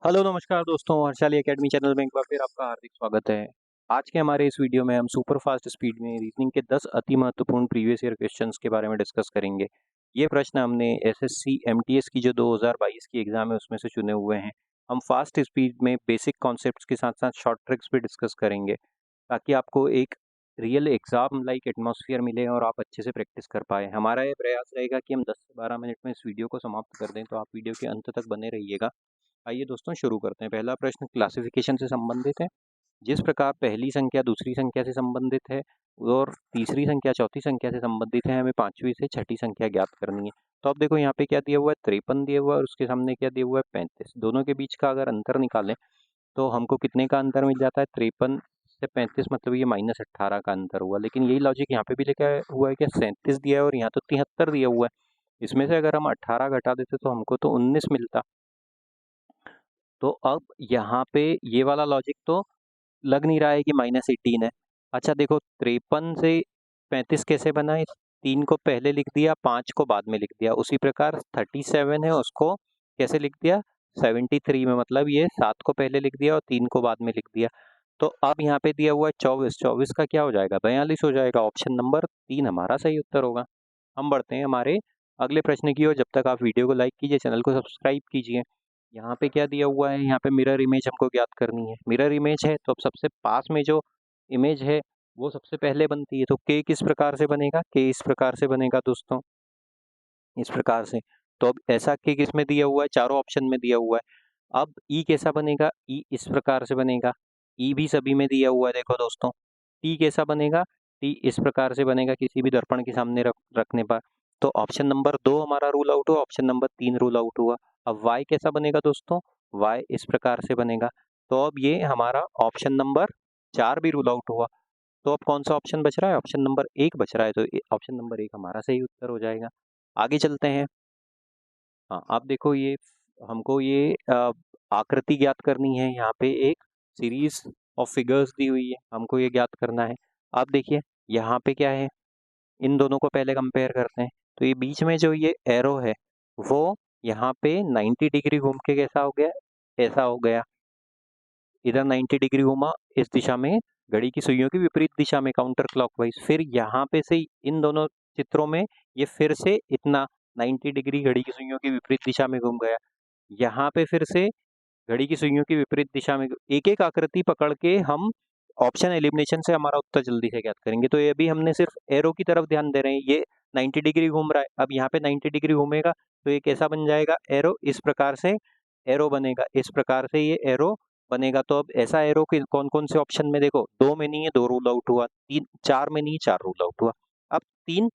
Hello नमस्कार दोस्तों, Harshali academy channel में एक बार फिर आपका हार्दिक स्वागत है। आज के हमारे इस वीडियो में हम सुपर फास्ट स्पीड में रीजनिंग के 10 अति महत्वपूर्ण प्रीवियस ईयर क्वेश्चंस के बारे में डिस्कस करेंगे। ये प्रश्न हमने एसएससी एमटीएस की जो 2022 की एग्जाम है उसमें से चुने हुए हैं। हम फास्ट स्पीड में बेसिक कॉन्सेप्ट्स के साथ साथ शॉर्ट ट्रिक्स भी डिस्कस करेंगे ताकि आपको एक रियल एग्जाम लाइक एटमॉस्फेयर मिले और आप अच्छे से प्रैक्टिस कर पाए। हमारा ये प्रयास रहेगा कि हम 10 से 12 मिनट में इस वीडियो को समाप्त कर दें, तो आप वीडियो के अंत तक बने रहिएगा। आइए दोस्तों शुरू करते हैं। पहला प्रश्न क्लासिफिकेशन से संबंधित है। जिस प्रकार पहली संख्या दूसरी संख्या से संबंधित है और तीसरी संख्या चौथी संख्या से संबंधित है, हमें पांचवी से छठी संख्या ज्ञात करनी है। तो अब देखो यहाँ पे क्या दिया हुआ है, 53 दिया हुआ है और उसके सामने क्या दिया हुआ है, 35। दोनों के बीच का अगर अंतर निकालें तो हमको कितने का अंतर मिल जाता है, 53 से 35, मतलब ये -18 का अंतर हुआ। लेकिन यही लॉजिक यहाँ पे भी लिखा हुआ है कि 37 दिया है और यहाँ तो 73 दिया हुआ है। इसमें से अगर हम 18 घटा देते तो हमको तो 19 मिलता। तो अब यहाँ पे ये वाला लॉजिक तो लग नहीं रहा है कि -18 है। अच्छा देखो, 53 से 35 कैसे बना है, 3 को पहले लिख दिया, 5 को बाद में लिख दिया। उसी प्रकार 37 है, उसको कैसे लिख दिया, 73 में, मतलब ये 7 को पहले लिख दिया और 3 को बाद में लिख दिया। तो अब यहाँ पे दिया हुआ है 24, 24 का क्या हो जाएगा, 42 हो जाएगा। ऑप्शन नंबर 3 हमारा सही उत्तर होगा। हम बढ़ते हैं हमारे अगले प्रश्न की ओर। जब तक आप वीडियो को लाइक कीजिए, चैनल को सब्सक्राइब कीजिए। यहाँ पे क्या दिया हुआ है, यहाँ पे मिरर इमेज हमको ज्ञात करनी है। मिरर इमेज है तो अब सबसे पास में जो इमेज है वो सबसे पहले बनती है। तो के किस प्रकार से बनेगा, के इस प्रकार से बनेगा दोस्तों, इस प्रकार से। तो अब ऐसा के किस में दिया हुआ है, चारों ऑप्शन में दिया हुआ है। अब ई कैसा बनेगा, ई इस प्रकार से बनेगा। ई भी सभी में दिया हुआ है, देखो दोस्तों। टी कैसा बनेगा, टी इस प्रकार से बनेगा किसी भी दर्पण के सामने रखने पर। तो ऑप्शन नंबर 2 हमारा रूल आउट हुआ, ऑप्शन नंबर 3 रूल आउट हुआ। अब वाई कैसा बनेगा दोस्तों, वाई इस प्रकार से बनेगा। तो अब ये हमारा ऑप्शन नंबर 4 भी रूल आउट हुआ। तो अब कौन सा ऑप्शन बच रहा है, ऑप्शन नंबर 1 बच रहा है। तो ऑप्शन नंबर 1 हमारा सही उत्तर हो जाएगा। आगे चलते हैं। हाँ, आप देखो, ये हमको ये आकृति ज्ञात करनी है। यहाँ पे एक सीरीज ऑफ फिगर्स दी हुई है, हमको ये ज्ञात करना है। आप देखिए यहाँ पे क्या है, इन दोनों को पहले कंपेयर करते हैं। तो ये बीच में जो ये एरो है वो यहाँ पे 90 डिग्री घूम के कैसा हो गया, ऐसा हो गया। इधर 90 डिग्री घूमा इस दिशा में, घड़ी की सुइयों की विपरीत दिशा में, काउंटर क्लॉकवाइज। फिर यहाँ पे से इन दोनों चित्रों में ये फिर से इतना 90 डिग्री घड़ी की सुइयों की विपरीत दिशा में घूम गया। यहाँ पे फिर से घड़ी की सुइयों की विपरीत दिशा में। एक एक आकृति पकड़ के हम ऑप्शन एलिमिनेशन से हमारा उत्तर जल्दी से ज्ञात करेंगे। तो ये अभी हमने सिर्फ एरो की तरफ ध्यान दे रहे हैं। ये 90 डिग्री घूम रहा है, अब यहाँ पे 90 डिग्री घूमेगा तो ये कैसा बन जाएगा, एरो इस प्रकार से एरो बनेगा, इस प्रकार से ये एरो बनेगा। तो अब ऐसा एरो के कौन कौन से ऑप्शन में, देखो 2 में नहीं है, 2 रूल आउट हुआ, 3 4 में नहीं, 4 रूल आउट हुआ। अब 3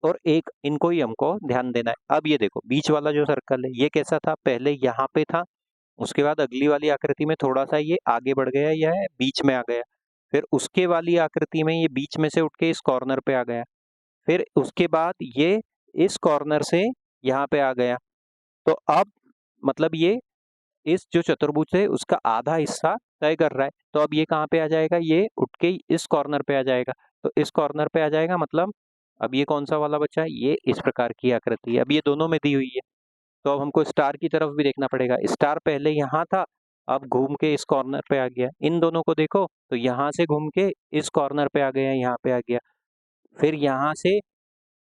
और 1 इनको ही हमको ध्यान देना है। अब ये देखो बीच वाला जो सर्कल है ये कैसा था, पहले यहाँ पे था, उसके बाद अगली वाली आकृति में थोड़ा सा ये आगे बढ़ गया, यह बीच में आ गया। फिर उसके वाली आकृति में ये बीच में से उठ के इस कॉर्नर पे आ गया। फिर उसके बाद ये इस कॉर्नर से यहाँ पे आ गया। तो अब मतलब ये इस जो चतुर्भुज है उसका आधा हिस्सा तय कर रहा है। तो अब ये कहाँ पे आ जाएगा, ये उठ के इस कॉर्नर पे आ जाएगा। तो इस कॉर्नर पे आ जाएगा, मतलब अब ये कौन सा वाला बचा है, ये इस प्रकार की आकृति है। अब ये दोनों में दी हुई है तो अब हमको स्टार की तरफ भी देखना पड़ेगा। स्टार पहले यहाँ था, अब घूम के इस कॉर्नर पे आ गया। इन दोनों को देखो तो यहाँ से घूम के इस कॉर्नर पे आ गया, यहाँ पे आ गया। फिर यहाँ से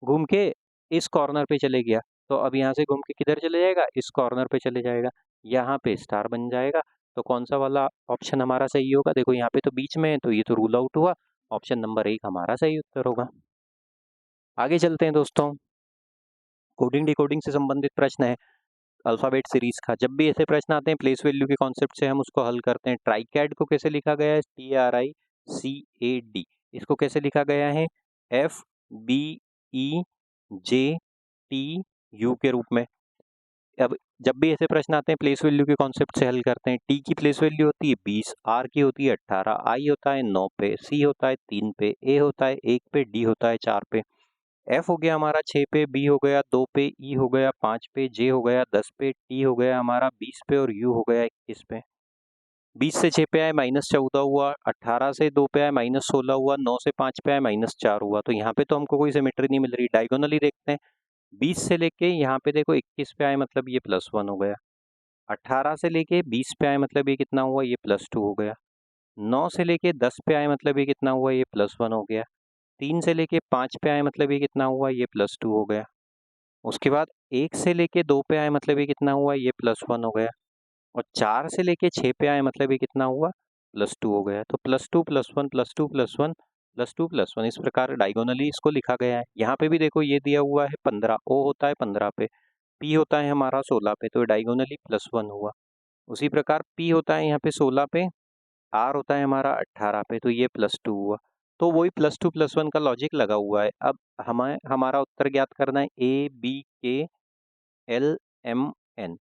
घूम के इस कॉर्नर पे चले गया। तो अब यहाँ से घूम के किधर चले जाएगा, इस कॉर्नर पे चले जाएगा, यहाँ पे स्टार बन जाएगा। तो कौन सा वाला ऑप्शन हमारा सही होगा, देखो यहाँ पे तो बीच में है तो ये तो रूल आउट हुआ। ऑप्शन नंबर 1 हमारा सही उत्तर होगा। आगे चलते हैं दोस्तों। कोडिंग डिकोडिंग से संबंधित प्रश्न है अल्फाबेट सीरीज का। जब भी ऐसे प्रश्न आते हैं प्लेस वैल्यू के कॉन्सेप्ट से हम उसको हल करते हैं। ट्राइकैड को कैसे लिखा गया है, TRICAD। इसको कैसे लिखा गया है, FBEJTU के रूप में। अब जब भी ऐसे प्रश्न आते हैं प्लेस वैल्यू के कॉन्सेप्ट से हल करते हैं। टी की प्लेस वैल्यू होती है 20, आर की होती है 18, आई होता है 9 पे, सी होता है 3 पे, ए होता है 1 पे, डी होता है 4 पे, एफ हो गया हमारा 6 पे, बी हो गया 2 पे, ई हो गया 5 पे, जे हो गया 10 पे, टी हो गया हमारा 20 पे और यू हो गया 21 पे। 20 से 6 पे आए -14 हुआ, 18 से 2 पे आए -16 हुआ, 9 से 5 पे आए -4 हुआ। तो यहाँ पे तो हमको कोई सिमेट्री नहीं मिल रही। डायगोनली देखते हैं, 20 से लेके यहाँ पे देखो 21 पे आए, मतलब ये +1 हो गया। 18 से लेके 20 पे आए मतलब ये कितना हुआ, ये +2 हो गया। 9 से लेके 10 पे आए मतलब ये कितना हुआ, ये +1 हो गया। 3 से लेके 5 पे आए मतलब ये कितना हुआ, ये +2 हो गया। उसके बाद 1 से लेके 2 पे आए मतलब ये कितना हुआ, ये +1 हो गया। और 4 से लेके 6 पे आए मतलब ये कितना हुआ, +2 हो गया। तो +2 +1 +2 +1 +2 +1 इस प्रकार डायगोनली इसको लिखा गया है। यहाँ पे भी देखो ये दिया हुआ है 15, ओ होता है 15 पे, पी होता है हमारा 16 पे, तो डायगोनली +1 हुआ। उसी प्रकार पी होता है यहाँ पे 16 पे, आर होता है हमारा 18 पे, तो ये +2 हुआ। तो वही +2 +1 का लॉजिक लगा हुआ है। अब हमें हमारा उत्तर ज्ञात करना है ए बी के एल एम एन।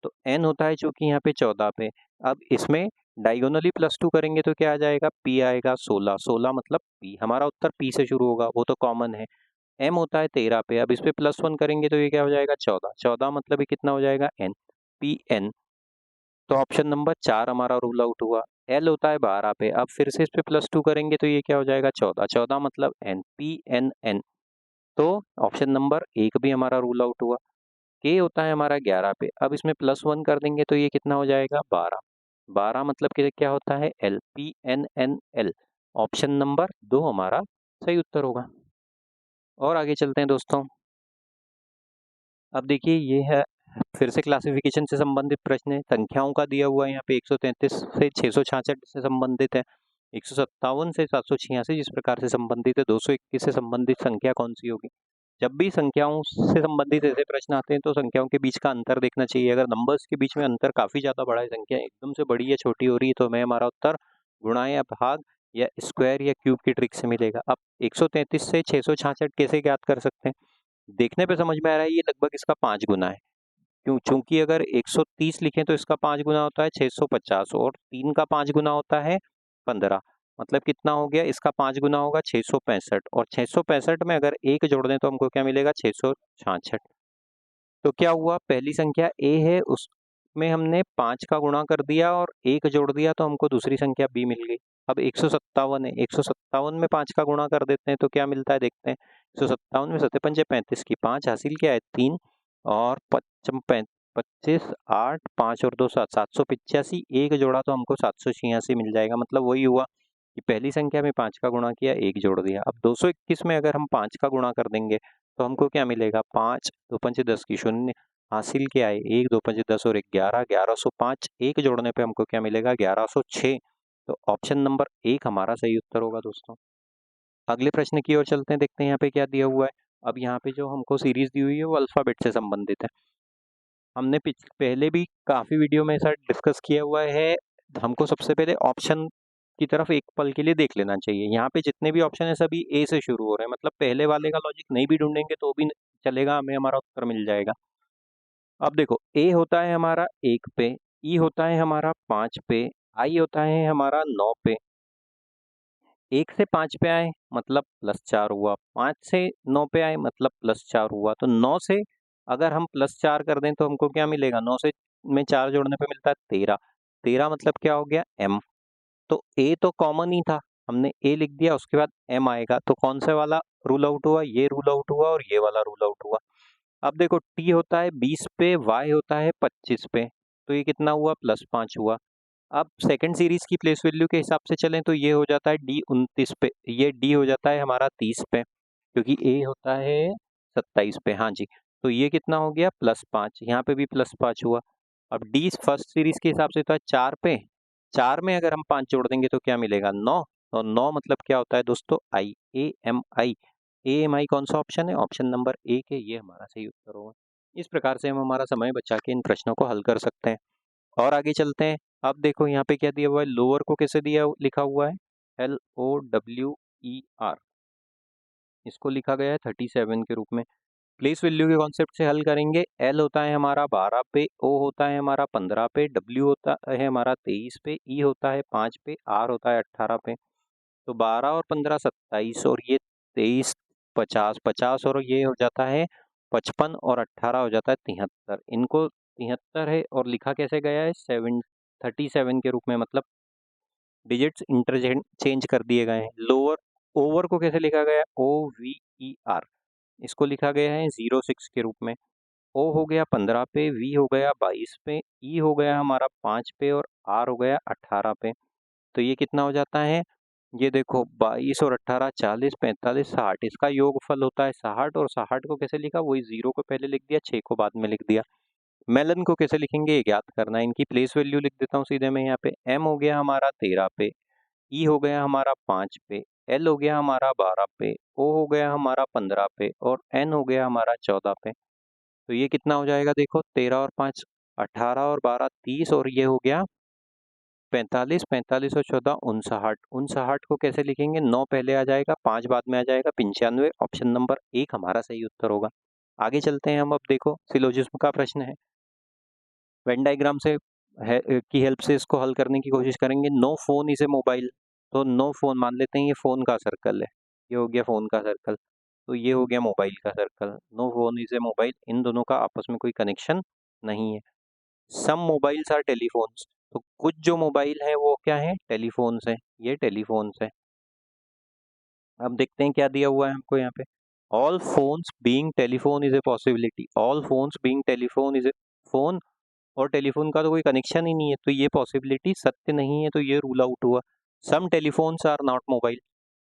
तो एन होता है चूंकि यहाँ पे 14 पे। अब इसमें डायगोनली +2 करेंगे तो क्या आ जाएगा, पी आएगा 16, 16 मतलब पी, हमारा उत्तर पी से शुरू होगा, वो तो कॉमन है। एम होता है 13 पे, अब इस पे +1 करेंगे तो ये क्या हो जाएगा, 14, 14 मतलब ये कितना हो जाएगा, एन, पी एन। तो ऑप्शन नंबर 4 हमारा रूल आउट हुआ। एल होता है 12 पे, अब फिर से इस पे +2 करेंगे तो ये क्या हो जाएगा, 14, 14 मतलब एन, पी एन एन। तो ऑप्शन नंबर 1 भी हमारा रूल आउट हुआ। के होता है हमारा 11 पे, अब इसमें +1 कर देंगे तो ये कितना हो जाएगा, 12, 12 मतलब कि क्या होता है, L, P N N L. Option number 2 हमारा सही उत्तर होगा। और आगे चलते हैं दोस्तों। अब देखिए ये है फिर से क्लासिफिकेशन से संबंधित प्रश्न है। संख्याओं का दिया हुआ है यहाँ पे 133 से 666 से संबंधित है, 157 से 786 जिस प्रकार से संबंधित है, 221 से संबंधित संख्या कौन सी होगी। जब भी संख्याओं से संबंधित ऐसे प्रश्न आते हैं तो संख्याओं के बीच का अंतर देखना चाहिए। अगर नंबर्स के बीच में अंतर काफी ज्यादा बड़ा है, संख्या एकदम से बड़ी या छोटी हो रही है, तो हमें हमारा उत्तर गुणा या भाग या स्क्वायर या क्यूब की ट्रिक से मिलेगा। अब 133 से 666 कैसे ज्ञात कर सकते हैं, देखने पे समझ में आ रहा है ये लगभग इसका 5 गुना है। क्यों, चूंकि अगर 130 लिखें तो इसका 5 गुना होता है 650, और 3 का 5 गुना होता है 15, मतलब कितना हो गया, इसका 5 गुना होगा 665, और 665 में अगर 1 जोड़ दें तो हमको क्या मिलेगा, 666। तो क्या हुआ, पहली संख्या ए है उसमें हमने 5 का गुणा कर दिया और 1 जोड़ दिया तो हमको दूसरी संख्या बी मिल गई। अब 157 है, 157 में 5 का गुणा कर देते हैं तो क्या मिलता है, देखते हैं। 157 में 7 पंजे 35 की 5 हासिल क्या है 3, और 25 8 5 और 2 7, 785, 1 जोड़ा तो हमको 786 मिल जाएगा। मतलब वही हुआ कि पहली संख्या में 5 का गुणा किया, 1 जोड़ दिया। अब 221 में अगर हम 5 का गुणा कर देंगे तो हमको क्या मिलेगा, 5 2 पंचे 10 की 0, हासिल क्या है 1 2 पंचे 10 और 11, 1105, 1 जोड़ने पे हमको क्या मिलेगा, 1106। तो ऑप्शन नंबर 1 हमारा सही उत्तर होगा दोस्तों। अगले प्रश्न की ओर चलते हैं, देखते हैं यहाँ पे क्या दिया हुआ है। अब यहाँ पे जो हमको सीरीज दी हुई है वो अल्फाबेट से संबंधित है। हमने पहले भी काफ़ी वीडियो में ऐसा डिस्कस किया हुआ है। हमको सबसे पहले ऑप्शन की तरफ एक पल के लिए देख लेना चाहिए। यहाँ पे जितने भी ऑप्शन है सभी ए से शुरू हो रहे हैं, मतलब पहले वाले का लॉजिक नहीं भी ढूंढेंगे तो भी चलेगा, हमें हमारा उत्तर मिल जाएगा। अब देखो ए होता है हमारा 1 पे, ई होता है हमारा 5 पे, आई होता है हमारा 9 पे। 1 से 5 पे आए मतलब +4 हुआ, 5 से 9 पे आए मतलब +4 हुआ। तो 9 से अगर हम +4 कर दें तो हमको क्या मिलेगा, 9 से में 4 जोड़ने पे मिलता है 13, 13 मतलब क्या हो गया, एम। तो ए तो कॉमन ही था, हमने ए लिख दिया, उसके बाद एम आएगा। तो कौन से वाला रूल आउट हुआ, ये रूल आउट हुआ और ये वाला रूल आउट हुआ। अब देखो टी होता है 20 पे, वाई होता है 25 पे, तो ये कितना हुआ, +5 हुआ। अब सेकंड सीरीज की प्लेस वैल्यू के हिसाब से चलें तो ये हो जाता है डी 29 पे, ये डी हो जाता है हमारा 30 पे, क्योंकि ए होता है 27 पे। हाँ जी, तो ये कितना हो गया, +5, यहाँ पे भी +5 हुआ। अब डी फर्स्ट सीरीज के हिसाब से होता है 4 पे, 4 में अगर हम 5 जोड़ देंगे तो क्या मिलेगा, 9, और 9 मतलब क्या होता है दोस्तों, आई, A M I. A M आई कौन सा ऑप्शन है, ऑप्शन नंबर 1 है, ये हमारा सही उत्तर होगा। इस प्रकार से हम हमारा समय बचा के इन प्रश्नों को हल कर सकते हैं। और आगे चलते हैं। अब देखो यहाँ पे क्या दिया हुआ है, लोअर को कैसे दिया लिखा हुआ है, LOWER, इसको लिखा गया है 37 के रूप में। प्लेस वैल्यू के कॉन्सेप्ट से हल करेंगे। एल होता है हमारा 12 पे, ओ होता है हमारा 15 पे, डब्ल्यू होता है हमारा 23 पे, ई होता है 5 पे, आर होता है 18 पे। तो 12 और 15 27, और ये 23 50, 50 और ये हो जाता है 55, और 18 हो जाता है 73। इनको 73 है और लिखा कैसे गया है, 37 के रूप में, मतलब डिजिट्स इंटरचेंज कर दिए गए हैं। लोअर ओवर को कैसे लिखा गया है, OVER, इसको लिखा गया है 06 के रूप में। ओ हो गया 15 पे, वी हो गया 22 पे, ई हो गया हमारा 5 पे और आर हो गया 18 पे। तो ये कितना हो जाता है, ये देखो 22 और 18 40 45 60, इसका योगफल होता है 60 और 60 को कैसे लिखा, वही 0 को पहले लिख दिया, 6 को बाद में लिख दिया। मेलन को कैसे लिखेंगे ये ज्ञात करना है, इनकी प्लेस वैल्यू लिख देता हूँ सीधे मैं यहाँ पे। एम हो गया हमारा 13 पे, ई हो गया हमारा 5 पे, एल हो गया हमारा 12 पे, ओ हो गया हमारा 15 पे और एन हो गया हमारा 14 पे। तो ये कितना हो जाएगा, देखो 13 और 5 18 और 12 30 और ये हो गया 45, 45 और 14 59। 59 को कैसे लिखेंगे, 9 पहले आ जाएगा, 5 बाद में आ जाएगा, 95। ऑप्शन नंबर 1 हमारा सही उत्तर होगा। आगे चलते हैं हम, अब देखो सिलोजिज्म का प्रश्न है। वेन डायग्राम से की हेल्प से इसको हल करने की कोशिश करेंगे। No phone is a mobile, तो नो फोन मान लेते हैं, ये फोन का सर्कल है, ये हो गया फोन का सर्कल, तो ये हो गया मोबाइल का circle. No phone is a mobile, इन दोनों का आपस में कोई कनेक्शन नहीं है। सम मोबाइल्स आर टेलीफोन्स, तो कुछ जो मोबाइल है वो क्या है, टेलीफोन्स है, ये टेलीफोन्स है। अब देखते हैं क्या दिया हुआ है हमको यहाँ पे। All phones being telephone is a possibility, all phones being telephone is a, phone और टेलीफोन का तो कोई कनेक्शन ही नहीं है, तो ये पॉसिबिलिटी सत्य नहीं है, तो ये रूल आउट हुआ। सम टेलीफोन्स आर नॉट मोबाइल,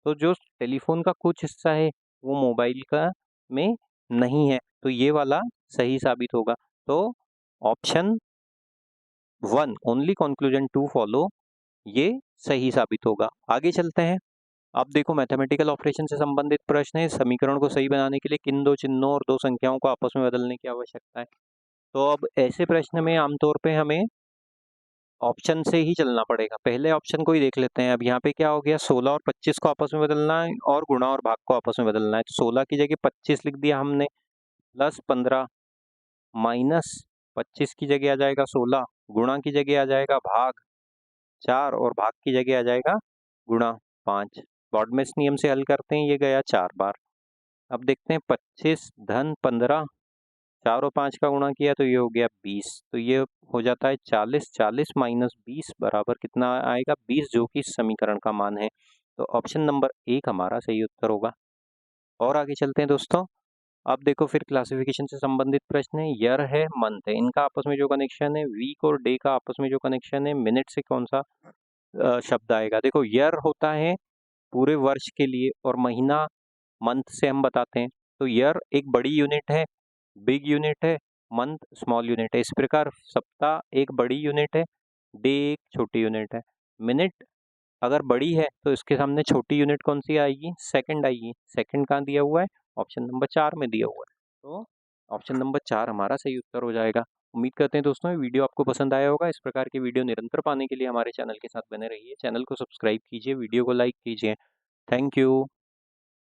तो जो टेलीफोन का कुछ हिस्सा है वो मोबाइल का में नहीं है, तो ये वाला सही साबित होगा। तो ऑप्शन 1 ओनली कंक्लूजन 2 फॉलो, ये सही साबित होगा। आगे चलते हैं। अब देखो मैथमेटिकल ऑपरेशन से संबंधित प्रश्न है। समीकरण को सही बनाने के लिए किन दो चिन्हों और दो संख्याओं को आपस में बदलने की आवश्यकता है। तो अब ऐसे प्रश्न में आमतौर पे हमें ऑप्शन से ही चलना पड़ेगा। पहले ऑप्शन को ही देख लेते हैं। अब यहाँ पे क्या हो गया, 16 और 25 को आपस में बदलना है और गुणा और भाग को आपस में बदलना है। तो 16 की जगह 25 लिख दिया हमने, प्लस 15 माइनस 25 की जगह आ जाएगा 16, गुणा की जगह आ जाएगा भाग 4 और भाग की जगह आ जाएगा गुणा 5। ब्रॉडमेस नियम से हल करते हैं, ये गया 4 बार। अब देखते हैं 25 धन 15, 4 और 5 का गुणा किया तो ये हो गया 20, तो ये हो जाता है 40, 40 माइनस 20 बराबर कितना आएगा, 20, जो कि इस समीकरण का मान है। तो ऑप्शन नंबर 1 हमारा सही उत्तर होगा। और आगे चलते हैं दोस्तों। अब देखो फिर क्लासिफिकेशन से संबंधित प्रश्न है। ईयर है, मंथ है, इनका आपस में जो कनेक्शन है, वीक और डे का आपस में जो कनेक्शन है, मिनट से कौन सा शब्द आएगा। देखो ईयर होता है पूरे वर्ष के लिए और महीना मंथ से हम बताते हैं। तो ईयर एक बड़ी यूनिट है, बिग यूनिट है, मंथ स्मॉल यूनिट है। इस प्रकार सप्ताह एक बड़ी यूनिट है, डे एक छोटी यूनिट है। मिनट अगर बड़ी है तो इसके सामने छोटी यूनिट कौन सी आएगी, सेकंड आएगी। सेकंड कहाँ दिया हुआ है, ऑप्शन नंबर 4 में दिया हुआ है। तो ऑप्शन नंबर 4 हमारा सही उत्तर हो जाएगा। उम्मीद करते हैं दोस्तों ये वीडियो आपको पसंद आया होगा। इस प्रकार की वीडियो निरंतर पाने के लिए हमारे चैनल के साथ बने रहिए। चैनल को सब्सक्राइब कीजिए, वीडियो को लाइक कीजिए। Thank you.